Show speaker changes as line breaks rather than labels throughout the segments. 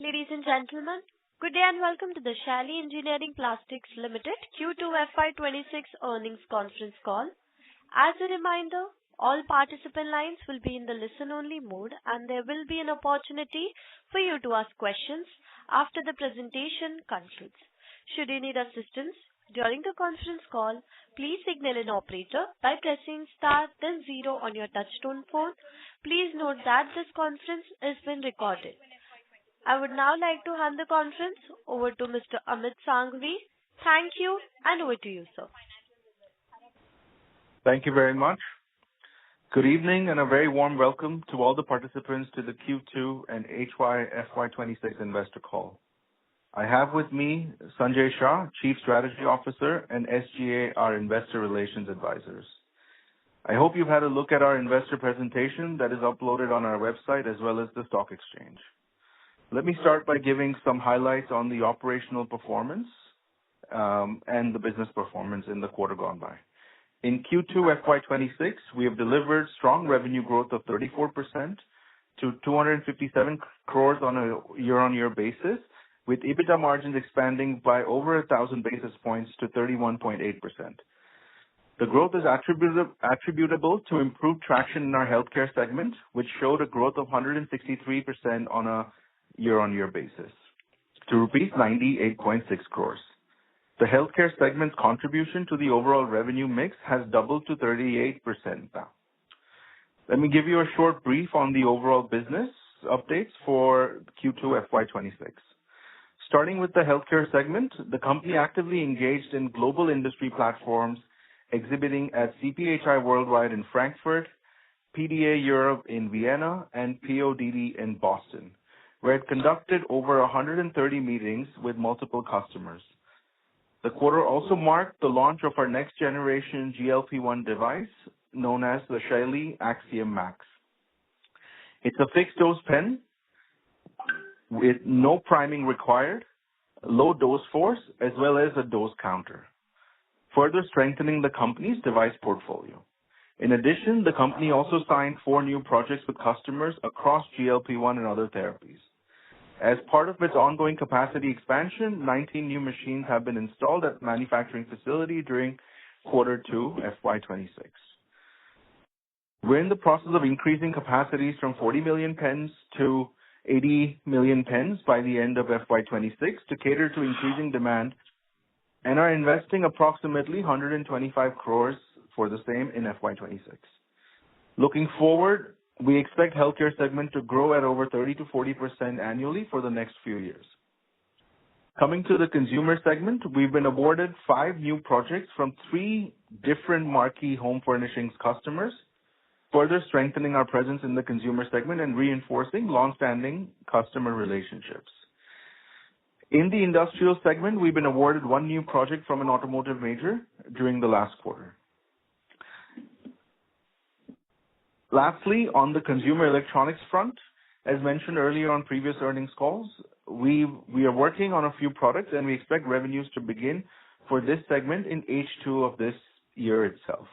Ladies and gentlemen, good day and welcome to the Shaily Engineering Plastics Limited Q2 FY26 earnings conference call. As a reminder, all participant lines will be in the listen-only mode, and there will be an opportunity for you to ask questions after the presentation concludes. Should you need assistance during the conference call, please signal an operator by pressing star then zero on your touchtone phone. Please note that this conference is being recorded. I would now like to hand the conference over to Mr. Amit Sanghvi. Thank you, and over to you, sir.
Thank you very much. Good evening and a very warm welcome to all the participants to the Q2 and FY26 investor call. I have with me Sanjay Shah, Chief Strategy Officer, and SGA, our Investor Relations Advisors. I hope you've had a look at our investor presentation that is uploaded on our website as well as the stock exchange. Let me start by giving some highlights on the operational performance and the business performance in the quarter gone by. In Q2 FY26, we have delivered strong revenue growth of 34% to 257 crores on a year-on-year basis, with EBITDA margins expanding by over 1,000 basis points to 31.8%. The growth is attributable to improved traction in our healthcare segment, which showed a growth of 163% on a year-on-year basis to rupees 98.6 crores. The healthcare segment's contribution to the overall revenue mix has doubled to 38% now. Let me give you a short brief on the overall business updates for Q2 FY26. Starting with the healthcare segment, the company actively engaged in global industry platforms, exhibiting at CPHI Worldwide in Frankfurt, PDA Europe in Vienna, and PODD in Boston, where it conducted over 130 meetings with multiple customers. The quarter also marked the launch of our next generation GLP-1 device known as the Shaily Axiom Max. It's a fixed dose pen with no priming required, low dose force, as well as a dose counter, further strengthening the company's device portfolio. In addition, the company also signed 4 new projects with customers across GLP-1 and other therapies. As part of its ongoing capacity expansion, 19 new machines have been installed at manufacturing facility during Q2 FY26. We're in the process of increasing capacities from 40 million pens to 80 million pens by the end of FY26 to cater to increasing demand, and are investing approximately 125 crores for the same in FY26. Looking forward, we expect healthcare segment to grow at over 30 to 40% annually for the next few years. Coming to the consumer segment, we've been awarded 5 new projects from 3 different marquee home furnishings customers, further strengthening our presence in the consumer segment and reinforcing long-standing customer relationships. In the industrial segment, we've been awarded 1 new project from an automotive major during the last quarter. Lastly, on the consumer electronics front, as mentioned earlier on previous earnings calls, we are working on a few products and we expect revenues to begin for this segment in H2 of this year itself.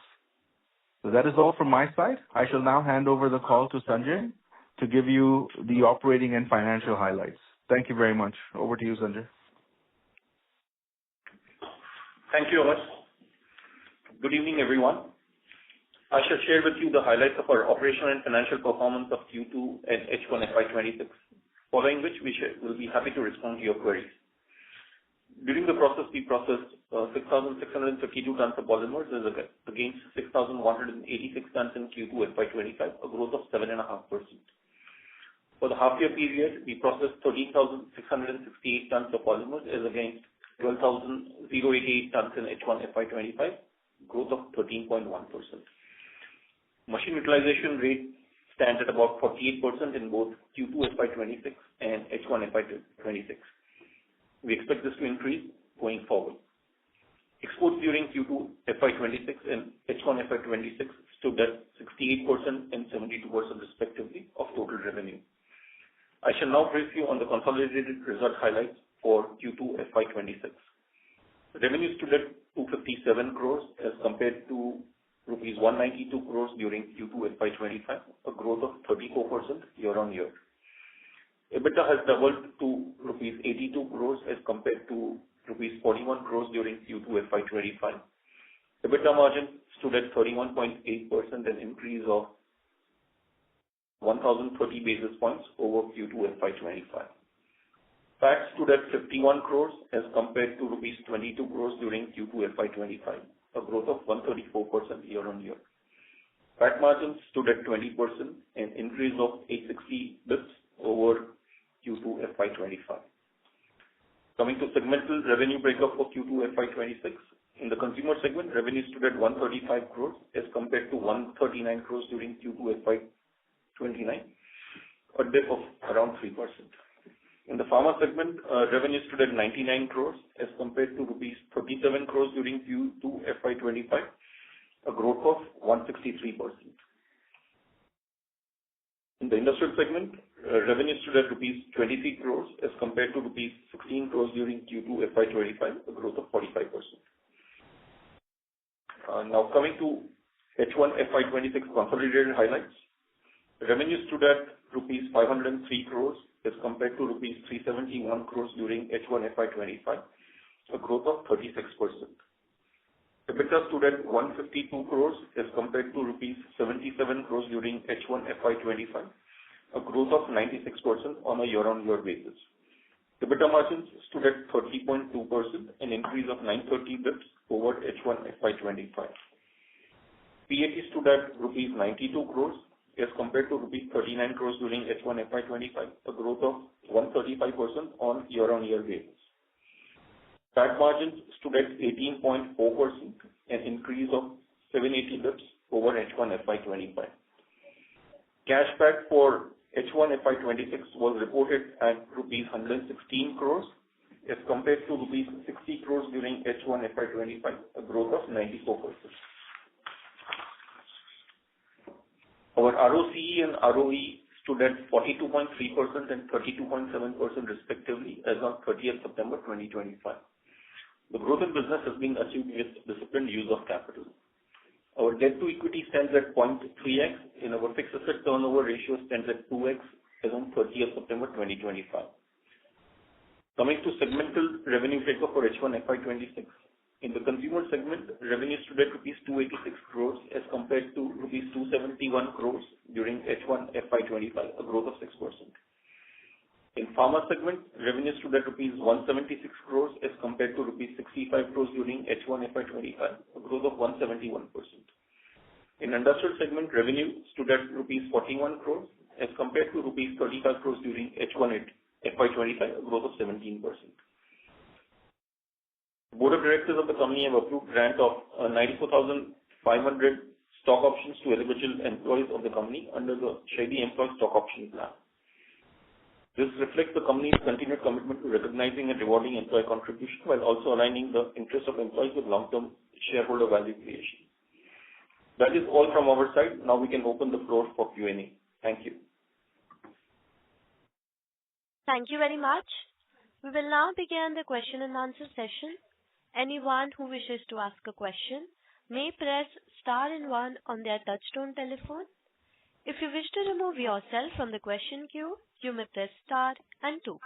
So that is all from my side. I shall now hand over the call to Sanjay to give you the operating and financial highlights. Thank you very much. Over to you, Sanjay.
Thank you, Amit. Good evening, everyone. I shall share with you the highlights of our operational and financial performance of Q2 and H1 FY26, following which we will be happy to respond to your queries. During the process, we processed 6,652 tons of polymers against 6,186 tons in Q2 FY25, a growth of 7.5%. For the half-year period, we processed 13,668 tons of polymers as against 12,088 tons in H1 FY25, growth of 13.1%. Machine utilization rate stands at about 48% in both Q2 FY26 and H1 FY26. We expect this to increase going forward. Exports during Q2 FY26 and H1 FY26 stood at 68% and 72% respectively of total revenue. I shall now brief you on the consolidated result highlights for Q2 FY26. Revenue stood at 257 crores as compared to rupees 192 crores during Q2 FY25, a growth of 34% year-on-year. EBITDA has doubled to rupees 82 crores as compared to rupees 41 crores during Q2 FY25. EBITDA margin stood at 31.8%, an increase of 1,030 basis points over Q2 FY25. PAT stood at 51 crores as compared to rupees 22 crores during Q2 FY25, a growth of 134% year-on-year. PAT margin stood at 20%, an increase of 860 bps over Q2 FY25. Coming to segmental revenue breakup for Q2 FY26, in the consumer segment, revenue stood at 135 crores as compared to 139 crores during Q2 FY29, a dip of around 3%. In the pharma segment, revenue stood at 99 crores as compared to rupees 37 crores during Q2 FY25, a growth of 163%. In the industrial segment, revenue stood at rupees 23 crores as compared to rupees 16 crores during Q2 FY25, a growth of 45%. Now coming to H1 FY26 consolidated highlights. Revenue stood at rupees 503 crores as compared to rupees 371 crores during H1 FY25, a growth of 36%. EBITDA stood at 152 crores as compared to rupees 77 crores during H1 FY25, a growth of 96% on a year-on-year basis. EBITDA margins stood at 30.2%, an increase of 930 bps over H1 FY25. PAT stood at rupees 92 crores as compared to rupees 39 crores during H1 FY25, a growth of 135% on year-on-year basis. PAT margins stood at 18.4%, an increase of 780 bps over H1 FY25. Cash PAT for H1 FY26 was reported at rupees 116 crores as compared to rupees 60 crores during H1 FY25, a growth of 94%. Our ROCE and ROE stood at 42.3% and 32.7% respectively as on 30th September 2025. The growth in business has been achieved with disciplined use of capital. Our debt to equity stands at 0.3x, and our fixed asset turnover ratio stands at 2x as on 30th September 2025. Coming to segmental revenue breakup for H1 FY26. In the consumer segment, revenue stood at rupees 286 crores as compared to rupees 271 crores during H1 FY25, a growth of 6%. In pharma segment, revenue stood at rupees 176 crores as compared to rupees 65 crores during H1 FY25, a growth of 171%. In industrial segment, revenue stood at rupees 41 crores as compared to rupees 35 crores during H1 FY25, a growth of 17%. The Board of Directors of the company have approved grant of 94,500 stock options to eligible employees of the company under the Shaily Employee Stock Option Plan. This reflects the company's continued commitment to recognizing and rewarding employee contribution while also aligning the interests of employees with long-term shareholder value creation. That is all from our side. Now we can open the floor for Q&A. Thank you.
Thank you very much. We will now begin the question and answer session. Anyone who wishes to ask a question may press star and 1 on their touchtone telephone. If you wish to remove yourself from the question queue, you may press star and 2.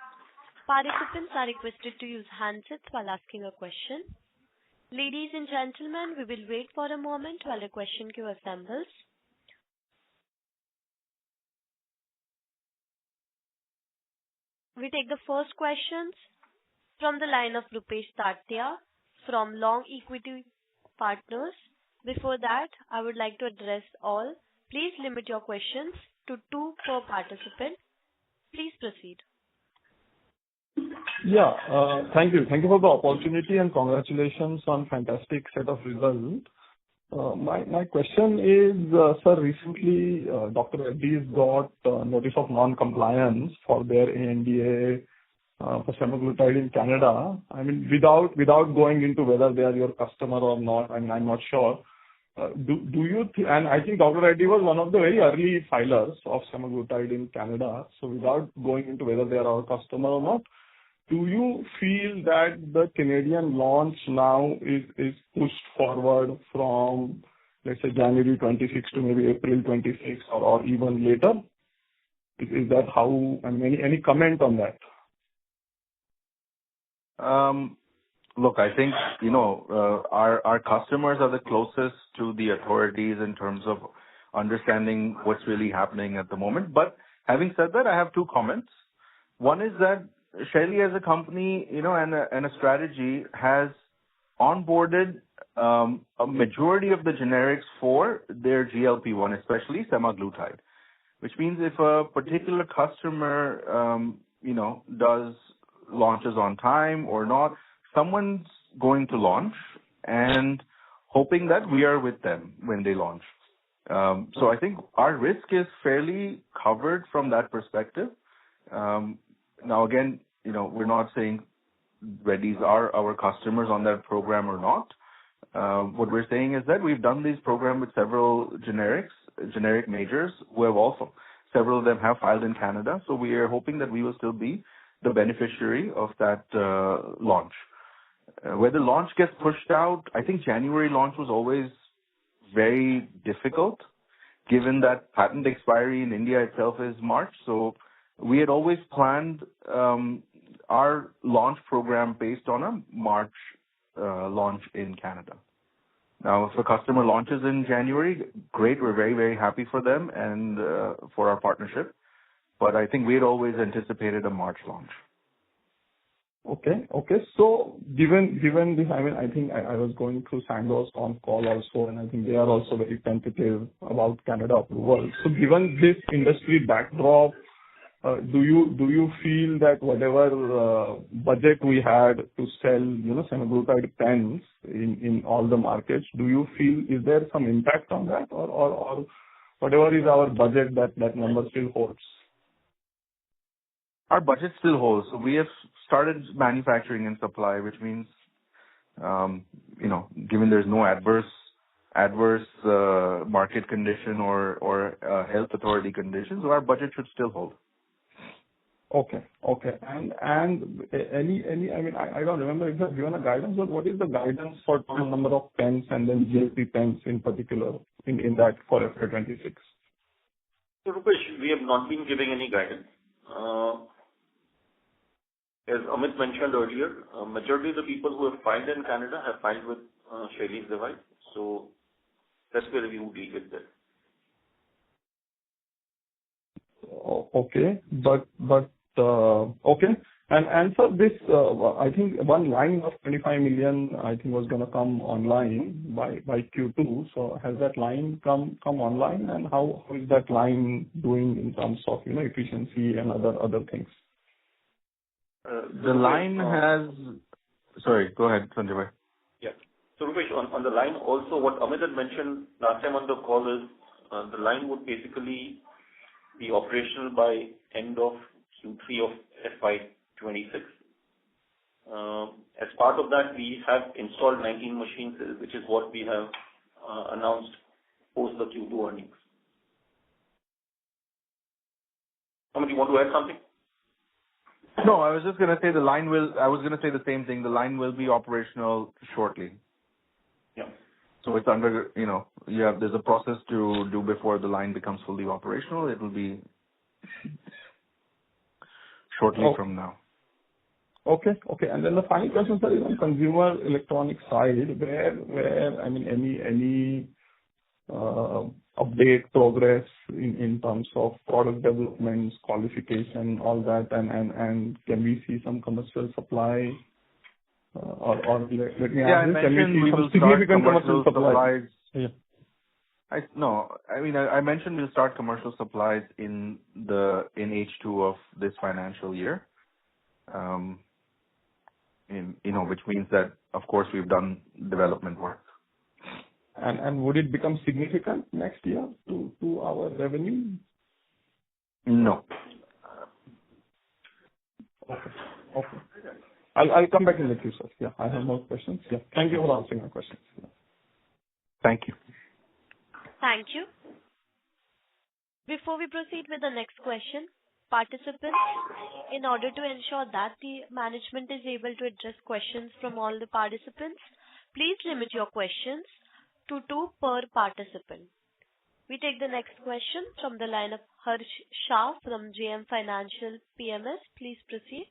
Participants are requested to use handsets while asking a question. Ladies and gentlemen, we will wait for a moment while the question queue assembles. We take the first questions from the line of Rupesh Tatia from Long Equity Partners. Before that, I would like to address all. Please limit your questions to 2 per participant. Please proceed.
Yeah, thank you. Thank you for the opportunity and congratulations on fantastic set of results. My question is, sir, recently Dr. Reddy's got notice of non-compliance for their ANDA for semaglutide in Canada. I mean, without going into whether they are your customer or not, I mean, I'm not sure. Do you and I think Dr. Reddy was one of the very early filers of semaglutide in Canada. So without going into whether they are our customer or not, do you feel that the Canadian launch now is pushed forward from, let's say, January 26 to maybe April 26 or even later? Is that how, I mean, any comment on that?
Look, I think, our customers are the closest to the authorities in terms of understanding what's really happening at the moment. But having said that, I have two comments. One is that Shaily as a company, and a strategy has onboarded a majority of the generics for their GLP-1, especially semaglutide, which means if a particular customer, does launches on time or not, someone's going to launch and hoping that we are with them when they launch. So I think our risk is fairly covered from that perspective. Now again, we're not saying Reddy's are our customers on that program or not. What we're saying is that we've done this program with several generic majors who have also, several of them have filed in Canada. So we are hoping that we will still be the beneficiary of that launch. Whether launch gets pushed out, I think January launch was always very difficult, given that patent expiry in India itself is March. So we had always planned our launch program based on a March launch in Canada. Now, if a customer launches in January, great. We're very, very happy for them and for our partnership. But I think we had always anticipated a March launch.
Okay. So given this, I mean, I think I was going through Sandoz on call also, and I think they are also very tentative about Canada approval. So given this industry backdrop, do you feel that whatever budget we had to sell, semaglutide pens in all the markets, do you feel, is there some impact on that, or whatever is our budget, that number still holds?
Our budget still holds. So we have started manufacturing and supply, which means, given there's no adverse market condition or health authority conditions, so our budget should still hold.
Okay. And any, I mean, I don't remember if you have given a guidance, but what is the guidance for total number of pens and then GLP pens in particular in that for FY26?
So, Rupesh, we have not been giving any guidance. As Amit mentioned earlier, majority of the people who have filed in Canada have filed with Shaily's device. So that's where we would leave it there.
Okay. Okay. And for this, I think one line of 25 million, I think, was going to come online by Q2. So has that line come online, and how is that line doing in terms of, efficiency and other things?
The line has... Sorry, go ahead, Sanjay bhai.
Yeah. So, Rupesh, on the line also, what Amit had mentioned last time on the call is the line would basically be operational by end of Q3 of FY26. As part of that, we have installed 19 machines, which is what we have announced post the Q2 earnings. Amit, you want to add something?
No, I was just going to say I was going to say the same thing. The line will be operational shortly.
Yeah.
So it's under, there's a process to do before the line becomes fully operational. It will be shortly from now.
Okay. And then the final question, sir, is on consumer electronic side, where I mean, any update, progress in terms of product developments, qualification, all that, and can we see some commercial supply? Or let me ask this, can we see some significant commercial supplies? Yeah.
I mentioned we'll start commercial supplies in H2 of this financial year. Which means that, of course, we've done development work.
And would it become significant next year to our revenue?
No.
Okay. I'll come back in the queue, sir. Yeah, I have more questions. Yeah. Thank you for answering my questions. Yeah.
Thank you.
Thank you. Before we proceed with the next question, participants, in order to ensure that the management is able to address questions from all the participants, please limit your questions to 2 per participant. We take the next question from the line of Harsh Shah from JM Financial PMS. Please proceed.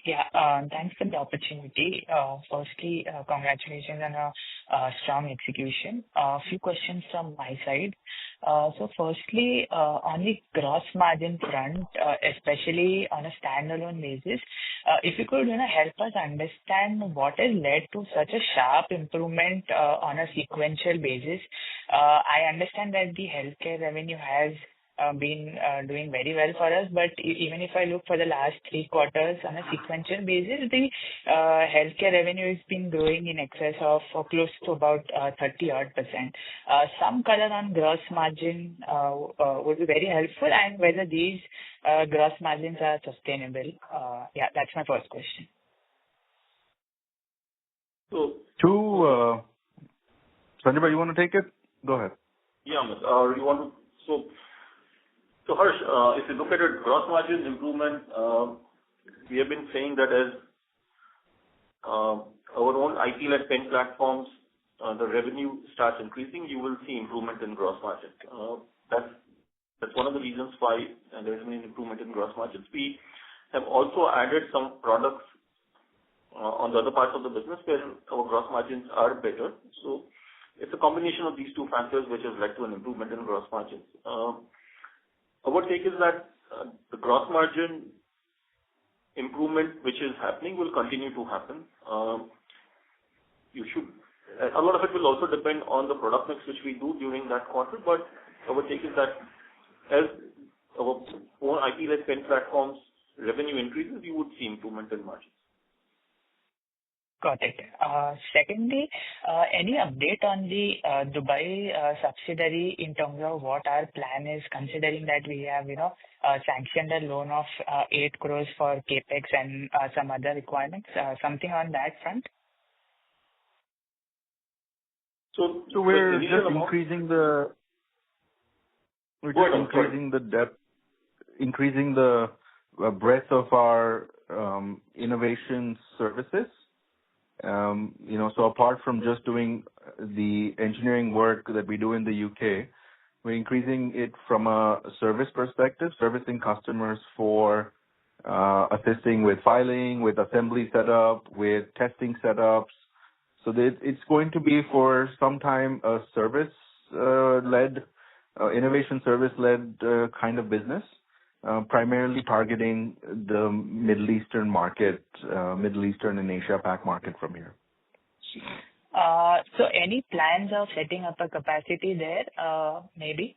Yeah, thanks for the opportunity. Firstly, congratulations on a strong execution. A few questions from my side. So firstly, on the gross margin front, especially on a standalone basis, if you could, help us understand what has led to such a sharp improvement on a sequential basis. I understand that the healthcare revenue has been doing very well for us, but even if I look for the last 3 quarters on a sequential basis, the healthcare revenue has been growing in excess of close to about 30-odd%. Some color on gross margin would be very helpful, and whether these gross margins are sustainable. Yeah, that's my first question.
So,
Sanjay, you want to take it? Go ahead.
Yeah, Amit. You want to... So Harsh, if you look at it, gross margin improvement, we have been saying that as our own IP-led pen platforms, the revenue starts increasing, you will see improvement in gross margin. That's one of the reasons why there has been an improvement in gross margins. We have also added some products on the other parts of the business where our gross margins are better. So it's a combination of these two factors which has led to an improvement in gross margins. Our take is that the gross margin improvement which is happening will continue to happen. A lot of it will also depend on the product mix which we do during that quarter, but our take is that as our own IP-led pen platforms revenue increases, you would see improvement in margins.
Got it. Secondly, any update on the Dubai subsidiary in terms of what our plan is, considering that we have, sanctioned a loan of 8 crores for capex and some other requirements? Something on that front?
So we're just increasing the depth, increasing the breadth of our innovation services. So apart from just doing the engineering work that we do in the UK, we're increasing it from a service perspective, servicing customers for assisting with filing, with assembly setup, with testing setups. So it's going to be for some time a service-led, innovation service-led kind of business, primarily targeting the Middle Eastern market, Middle Eastern and Asia Pac market from here.
So any plans of setting up a capacity there, maybe?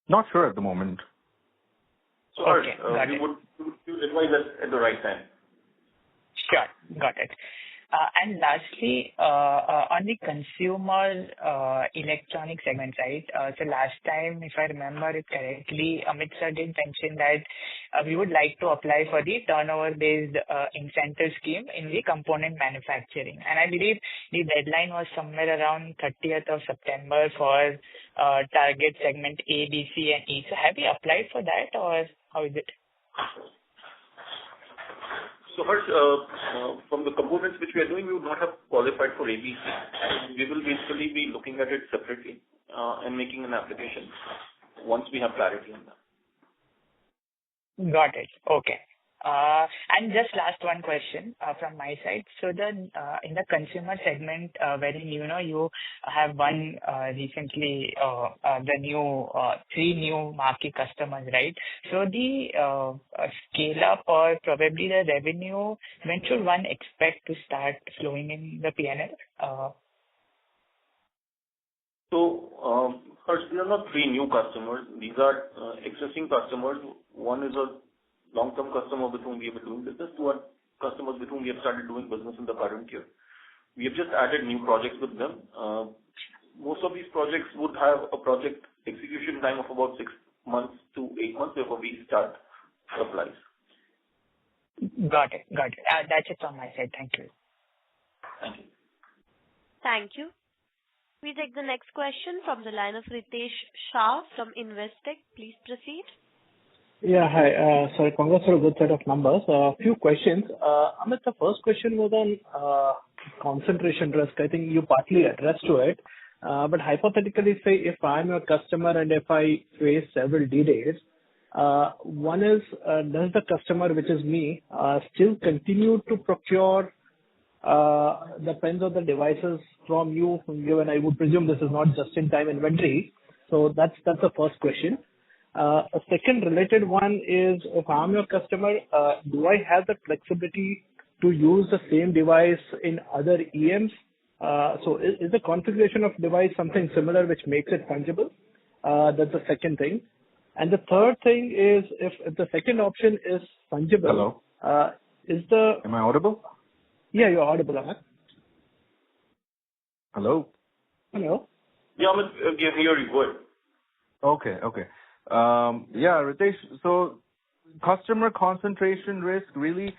Not sure at the moment.
So
okay,
we would advise that at the right time.
Sure, got it. And lastly, on the consumer electronic segment side, so last time, if I remember it correctly, Amit sir did mention that we would like to apply for the turnover-based incentive scheme in the component manufacturing. And I believe the deadline was somewhere around 30th of September for target segment A, B, C, and E. So have you applied for that, or how is it?
So Harsh, from the components which we are doing, we would not have qualified for ABC. We will basically be looking at it separately and making an application once we have clarity on that.
Got it. Okay. And just last one question from my side. So in the consumer segment, wherein you have won recently the new 3 new marquee customers, right? So the scale up or probably the revenue, when should one expect to start flowing in the P&L?
So, Harsh, these are not 3 new customers. These are existing customers. One is a long-term customer with whom we have been doing business, 2 are customers with whom we have started doing business in the current year. We have just added new projects with them. Most of these projects would have a project execution time of about 6 months to 8 months before we start supplies.
Got it. That's it from my side. Thank you.
Thank you.
Thank you. We take the next question from the line of Ritesh Shah from Investec. Please proceed.
Yeah, hi. Sorry, congrats for a good set of numbers. A few questions. Amit, the first question was on concentration risk. I think you partly addressed to it. But hypothetically, say if I'm a customer and if I face several delays, one is, does the customer, which is me, still continue to procure the pens or the devices from you, given I would presume this is not just-in-time inventory? So that's the first question. A second related one is, if I'm your customer, do I have the flexibility to use the same device in other EMs? So is the configuration of device something similar which makes it fungible? That's the second thing. And the third thing is, if the second option is fungible,
Hello? Am I audible?
Yeah, you're audible, Ahmed.
Hello?
Hello?
Yeah, Amit, here you go.
Okay. Yeah, Ritesh, so customer concentration risk, really,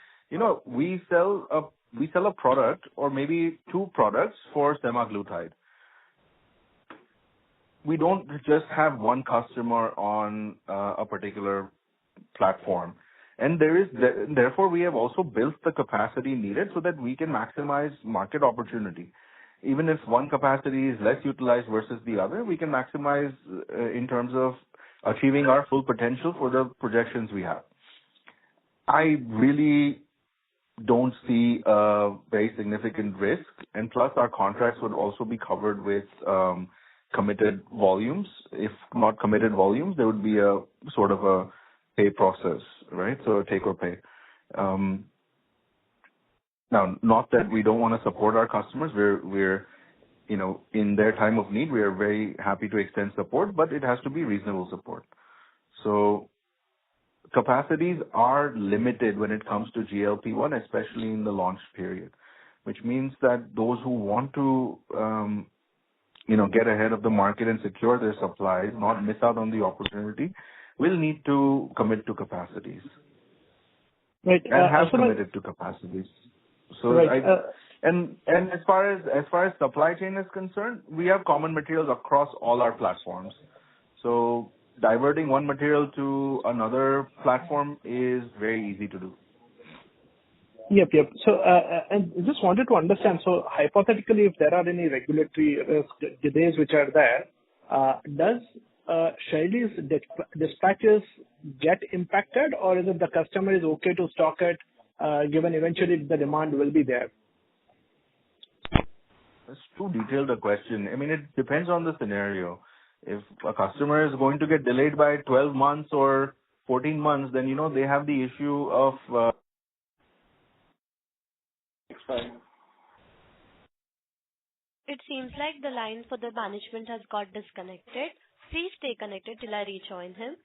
we sell a product or maybe two products for semaglutide. We don't just have one customer on a particular platform. And therefore, we have also built the capacity needed so that we can maximize market opportunity. Even if one capacity is less utilized versus the other, we can maximize in terms of achieving our full potential for the projections we have. I really don't see a very significant risk, and plus our contracts would also be covered with committed volumes. If not committed volumes, there would be a sort of a pay process, right? So take or pay. Now, not that we don't want to support our customers. We're in their time of need, we are very happy to extend support, but it has to be reasonable support. So capacities are limited when it comes to GLP-1, especially in the launch period, which means that those who want to, get ahead of the market and secure their supplies, not miss out on the opportunity, will need to commit to capacities.
Right.
And have committed to capacities. So
right.
And as far as supply chain is concerned, we have common materials across all our platforms. So diverting one material to another platform is very easy to do.
Yep. So, and just wanted to understand, so hypothetically, if there are any regulatory delays which are there, does Shaily's dispatches get impacted, or is it the customer is okay to stock it, given eventually the demand will be there?
That's too detailed a question. I mean, it depends on the scenario. If a customer is going to get delayed by 12 months or 14 months, then, they have the issue of...
It seems like the line for the management has got disconnected. Please stay connected till I rejoin him.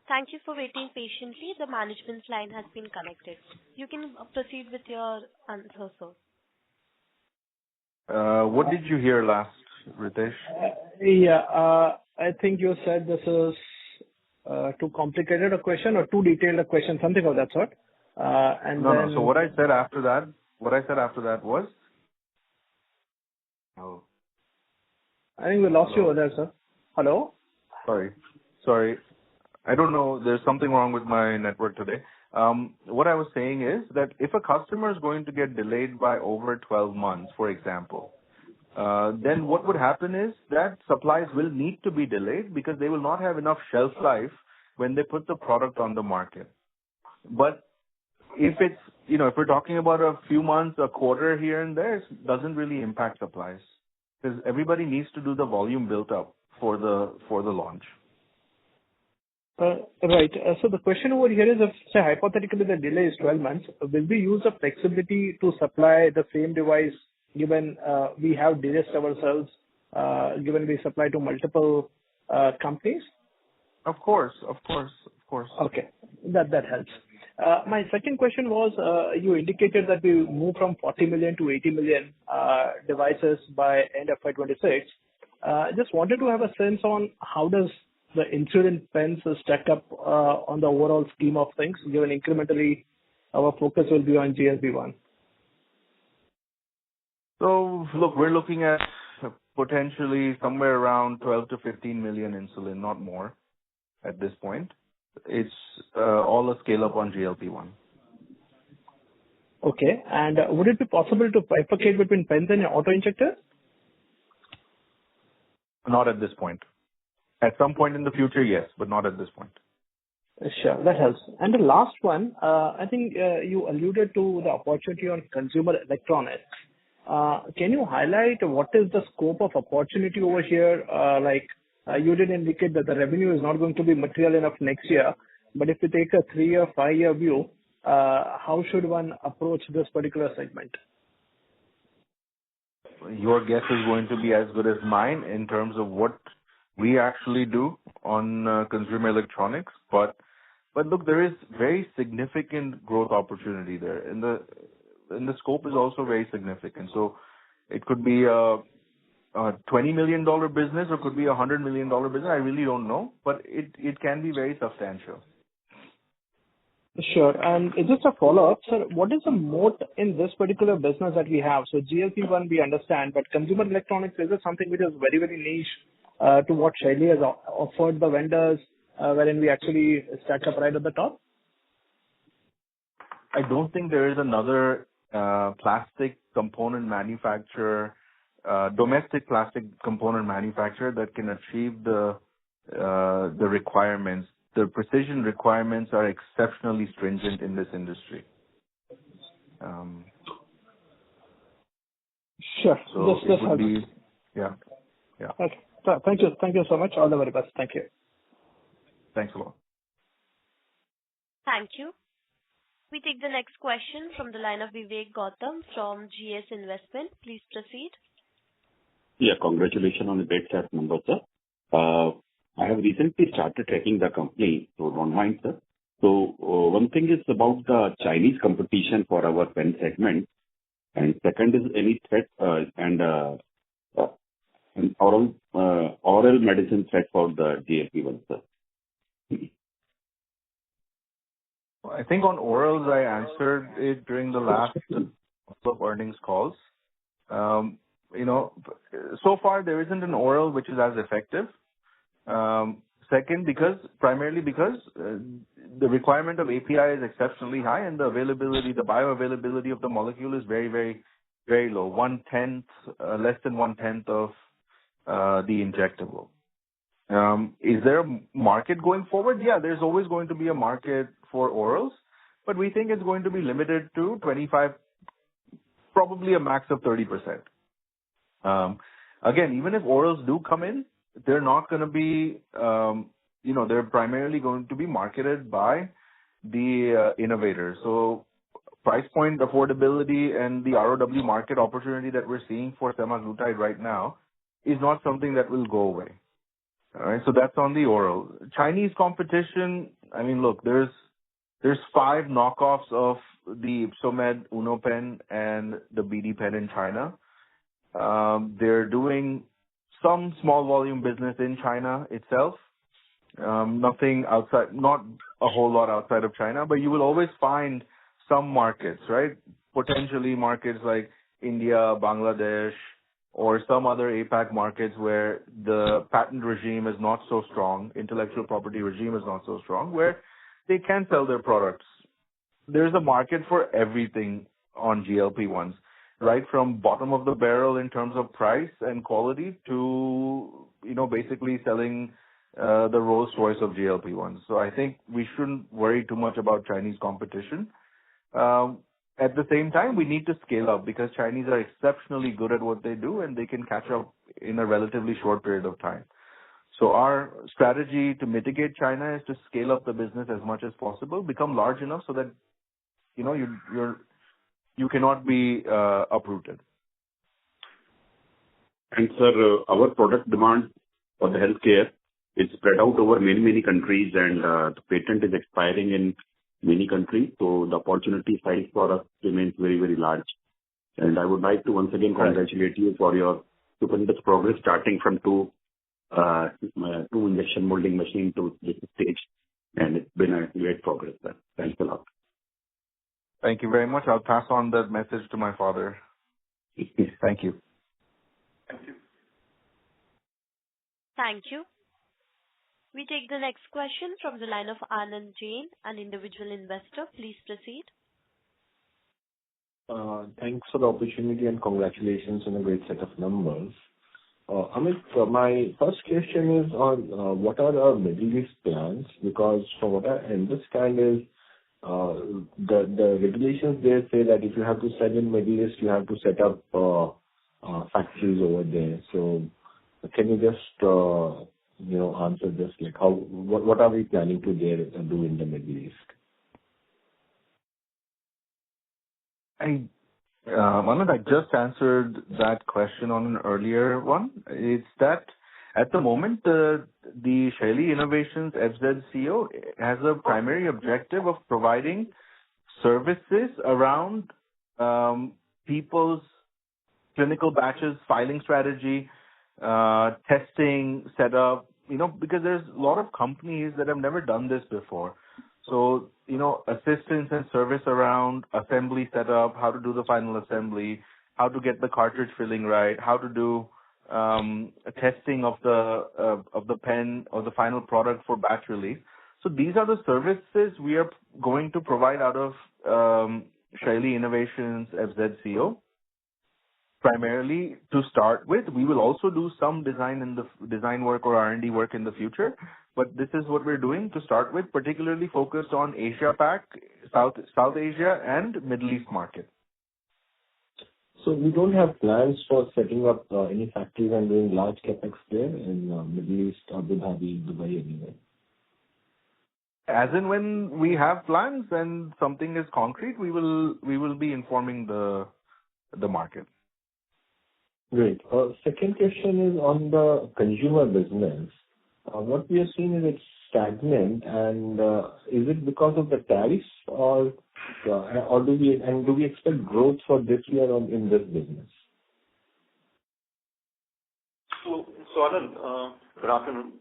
Thank you for waiting patiently. The management's line has been connected. You can proceed with your answer, sir.
what did you hear last, Ritesh?
I think you said this is too complicated a question or too detailed a question, something of that sort.
No. So what I said after that was... Oh.
I think we lost you over there, sir. Hello?
Sorry. I don't know. There's something wrong with my network today. What I was saying is that if a customer is going to get delayed by over 12 months, for example, then what would happen is that supplies will need to be delayed because they will not have enough shelf life when they put the product on the market. But if it's, if we're talking about a few months, a quarter here and there, it doesn't really impact supplies because everybody needs to do the volume built up for the launch.
Right. So the question over here is, if, say, hypothetically the delay is 12 months, will we use the flexibility to supply the same device given we have de-risked ourselves, given we supply to multiple companies?
Of course.
Okay. That helps. My second question was, you indicated that we moved from 40 million to 80 million devices by end of FY26. Just wanted to have a sense on how does the insulin pens stack up on the overall scheme of things, given incrementally our focus will be on GLP-1.
So look, we're looking at potentially somewhere around 12 to 15 million insulin, not more at this point. It's all a scale up on GLP-1.
Okay. And would it be possible to bifurcate between pens and auto-injectors?
Not at this point. At some point in the future, yes, but not at this point.
Sure, that helps. And the last one, I think you alluded to the opportunity on consumer electronics. Can you highlight what is the scope of opportunity over here? You did indicate that the revenue is not going to be material enough next year, but if you take a 3-year, 5-year view, how should one approach this particular segment?
Your guess is going to be as good as mine in terms of what we actually do on consumer electronics, but look, there is very significant growth opportunity there, and the scope is also very significant. So it could be a $20 million business or could be a $100 million business. I really don't know, but it can be very substantial.
Sure. And just a follow-up, sir, what is the moat in this particular business that we have? So GLP-1 we understand, but consumer electronics, is it something which is very, very niche to what Shaily has offered the vendors, wherein we actually stack up right at the top?
I don't think there is another plastic component manufacturer, domestic plastic component manufacturer that can achieve the requirements. The precision requirements are exceptionally stringent in this industry.
Sure.
So
this
it would be, yeah.
Okay. So, thank you. Thank you so much. All the very best. Thank you.
Thanks a lot.
Thank you. We take the next question from the line of Vivek Gautam from GS Investment. Please proceed.
Yeah, congratulations on the great set of numbers, sir. I have recently started tracking the company, so don't mind, sir. So one thing is about the Chinese competition for our pen segment, and second is any threat and oral medicine threat for the GLP-1, sir.
I think on orals, I answered it during the last couple of earnings calls. So far there isn't an oral which is as effective. Second, primarily because the requirement of API is exceptionally high and the bioavailability of the molecule is very, very, very low. 1/10, less than 1/10 of the injectable. Is there a market going forward? Yeah, there's always going to be a market for orals, but we think it's going to be limited to 25, probably a max of 30%. Again, even if orals do come in, they're not going to be, they're primarily going to be marketed by the innovators. So price point affordability and the ROW market opportunity that we're seeing for semaglutide right now is not something that will go away. All right, so that's on the oral. Chinese competition, I mean, look, there's 5 knockoffs of the Ipsomed Uno pen and the BD pen in China. They're doing some small volume business in China itself. Nothing outside, not a whole lot outside of China, but you will always find some markets, right? Potentially markets like India, Bangladesh, or some other APAC markets where the patent regime is not so strong, intellectual property regime is not so strong, where they can sell their products. There's a market for everything on GLP-1s, right from bottom of the barrel in terms of price and quality to, basically selling the Rolls Royce of GLP-1s. So I think we shouldn't worry too much about Chinese competition. At the same time, we need to scale up because Chinese are exceptionally good at what they do and they can catch up in a relatively short period of time. So our strategy to mitigate China is to scale up the business as much as possible, become large enough so that, you cannot be uprooted.
And sir, our product demand for the healthcare it's spread out over many countries, and the patent is expiring in many countries. So the opportunity size for us remains very large. And I would like to once again congratulate you for your stupendous progress, starting from two injection molding machine to this stage. And it's been a great progress, sir. Thanks a lot.
Thank you very much. I'll pass on that message to my father. Thank you.
Thank you.
Thank you. We take the next question from the line of Anand Jain, an individual investor. Please proceed.
Thanks for the opportunity and congratulations on a great set of numbers. Amit, my first question is on what are our Middle East plans? Because from what I understand is the regulations there say that if you have to sell in Middle East, you have to set up factories over there. So can you just answer this? Like what are we planning to do in the Middle East?
Manoj, I just answered that question on an earlier one. It's that at the moment, the Shaily Innovations FZ CEO has a primary objective of providing services around people's clinical batches, filing strategy, testing, setup, because there's a lot of companies that have never done this before. So, assistance and service around assembly setup, how to do the final assembly, how to get the cartridge filling right, how to do testing of the pen or the final product for batch release. So these are the services we are going to provide out of Shaily Innovations FZCO. Primarily to start with, we will also do some design work or R&D work in the future, but this is what we're doing to start with, particularly focused on Asia Pac, South Asia, and Middle East market.
So we don't have plans for setting up any factories and doing large capex there in Middle East, Abu Dhabi, Dubai, anywhere.
As and when we have plans and something is concrete, we will be informing the market.
Great. Second question is on the consumer business. What we are seeing is it's stagnant, and is it because of the tariffs, or do we expect growth for this year in this business?
So Anand, good afternoon.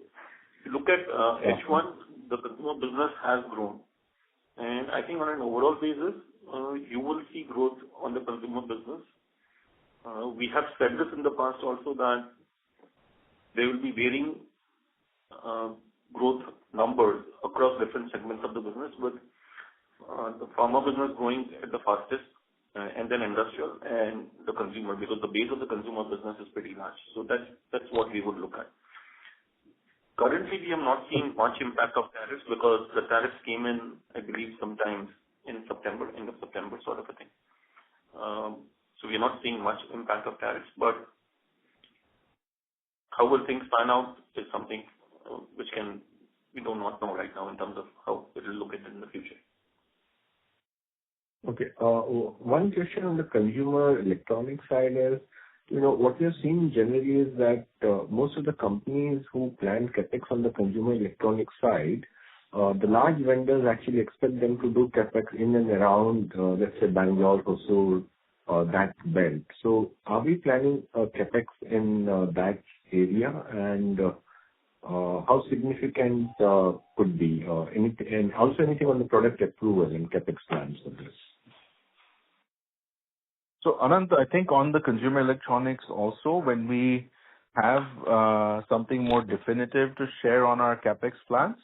If you look at H1, the consumer business has grown, and I think on an overall basis, you will see growth on the consumer business. We have said this in the past also that there will be varying growth numbers across different segments of the business, with the pharma business growing at the fastest, and then industrial and the consumer, because the base of the consumer business is pretty large. So that's what we would look at. Currently, we have not seen much impact of tariffs because the tariffs came in, I believe, sometimes in September, end of September, sort of a thing. So we are not seeing much impact of tariffs, but how will things pan out is something which we do not know right now in terms of how it will look in the future.
Okay. One question on the consumer electronic side is, what we are seeing generally is that most of the companies who plan capex on the consumer electronic side, the large vendors actually expect them to do capex in and around, let's say, Bangalore, Hosur, that belt. So are we planning a capex in that area, and how significant could be? And also anything on the product approval and capex plans for this?
So Anand, I think on the consumer electronics also, when we have something more definitive to share on our capex plans,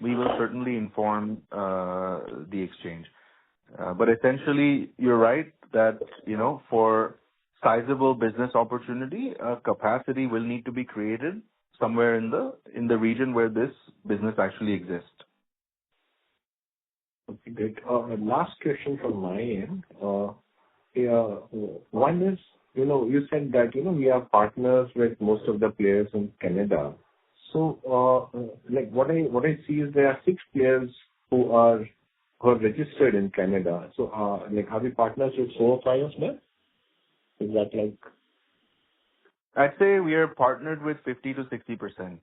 we will certainly inform the exchange. But essentially, you're right that, for sizable business opportunity, capacity will need to be created somewhere in the region where this business actually exists.
Okay, great. Last question from my end. One is, you said that, we are partners with most of the players in Canada. So, what I see is there are 6 players who are registered in Canada. So, are we partners with 4 or 5 of them? Is that like?
I'd say we are partnered with 50 to 60%.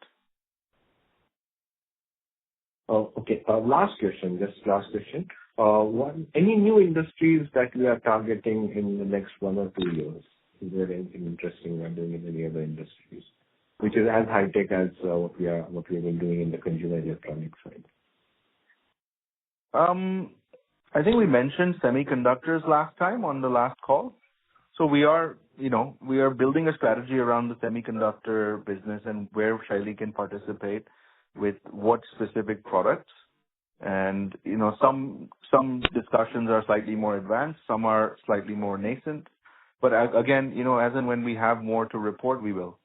Okay. Last question, just last question. Any new industries that we are targeting in the next 1 or 2 years? Is there anything interesting we are doing in any other industries, which is as high tech as what we have been doing in the consumer electronics side?
I think we mentioned semiconductors last time on the last call. So we are building a strategy around the semiconductor business and where Shaily can participate with what specific products. And, some discussions are slightly more advanced, some are slightly more nascent. But again, as and when we have more to report, we will.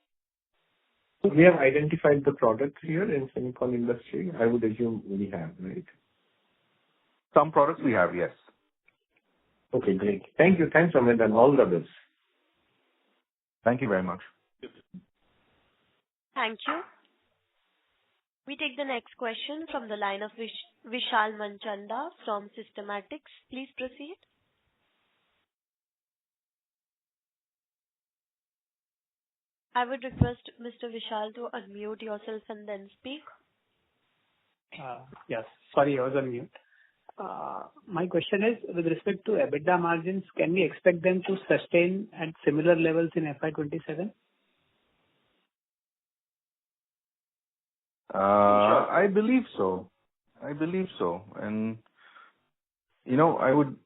We have identified the products here in semicon industry. I would assume we have, right?
Some products we have, yes.
Okay, great. Thank you. Thanks, Amit, and all the best.
Thank you very much.
Thank you. We take the next question from the line of Vishal Manchanda from Systematics. Please proceed. I would request Mr. Vishal to unmute yourself and then speak.
Yes. Sorry, I was on mute. My question is, with respect to EBITDA margins, can we expect them to sustain at similar levels in FY27?
I believe so. And, I would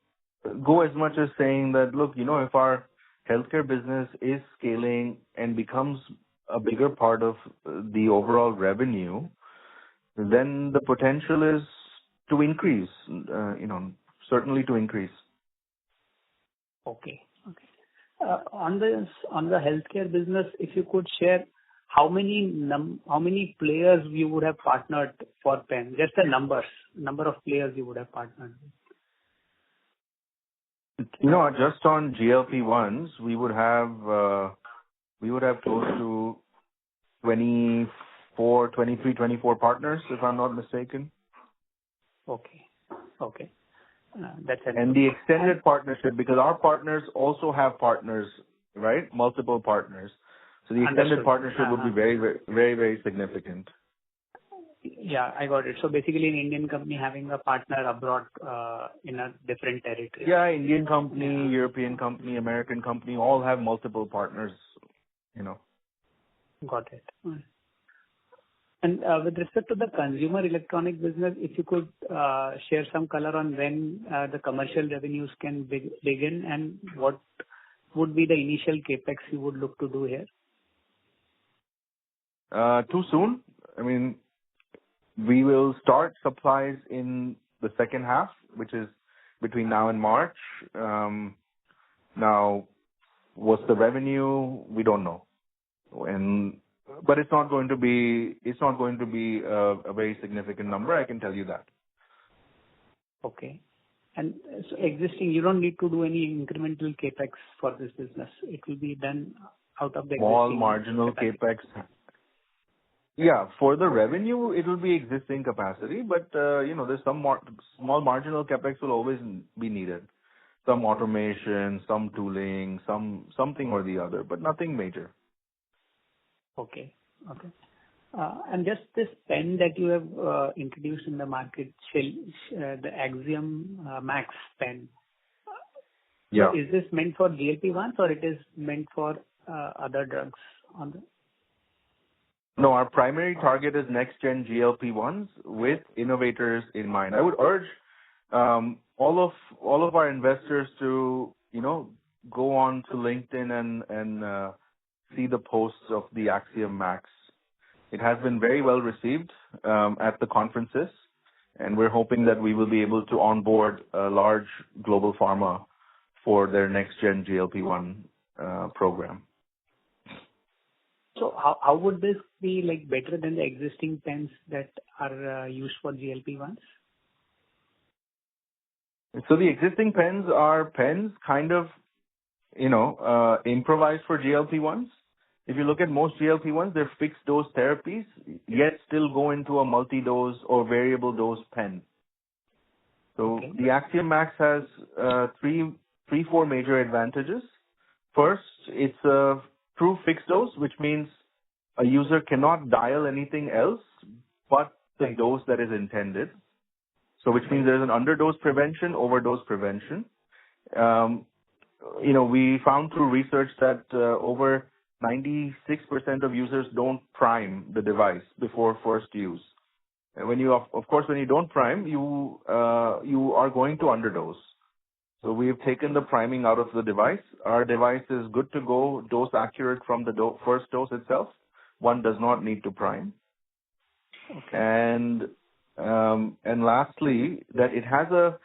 go as much as saying that, look, if our healthcare business is scaling and becomes a bigger part of the overall revenue, then the potential is to increase, certainly to increase.
Okay. On the healthcare business, if you could share how many players you would have partnered for pen, just the number of players you would have partnered with.
Just on GLP-1s, we would have close to 24 partners, if I'm not mistaken.
Okay. That's it.
And the extended partnership, because our partners also have partners, right? Multiple partners. So the extended partnership would be very, very, very, very significant.
Yeah, I got it. So basically, an Indian company having a partner abroad in a different territory.
Yeah, Indian company, European company, American company, all have multiple partners,
Got it. And with respect to the consumer electronic business, if you could share some color on when the commercial revenues can begin and what would be the initial capex you would look to do here?
Too soon. I mean, we will start supplies in the second half, which is between now and March. Now, what's the revenue? We don't know. But it's not going to be a very significant number. I can tell you that.
Okay. And so existing, you don't need to do any incremental capex for this business. It will be done out of the
small marginal capex. Yeah, for the revenue, it will be existing capacity, but there's some small marginal capex will always be needed. Some automation, some tooling, something or the other, but nothing major.
Okay. And just this pen that you have introduced in the market, the Axiom Max pen.
Yeah.
So is this meant for GLP-1s or it is meant for other drugs on the?
No, our primary target is next-gen GLP-1s with innovators in mind. I would urge all of our investors to, go on to LinkedIn and see the posts of the Axiom Max. It has been very well received at the conferences, and we're hoping that we will be able to onboard a large global pharma for their next-gen GLP-1 program.
So how would this be better than the existing pens that are used for GLP-1s?
So the existing pens are pens kind of, improvised for GLP-1s. If you look at most GLP-1s, they're fixed dose therapies, yet still go into a multi-dose or variable dose pen. So the Axiom Max has four major advantages. First, it's a true fixed dose, which means a user cannot dial anything else but the dose that is intended. So which means there's an underdose prevention, overdose prevention. We found through research that over 96% of users don't prime the device before first use. And when you, of course, when you don't prime, you are going to underdose. So we've taken the priming out of the device. Our device is good to go, dose accurate from the first dose itself. One does not need to prime. Okay. And lastly, that it has a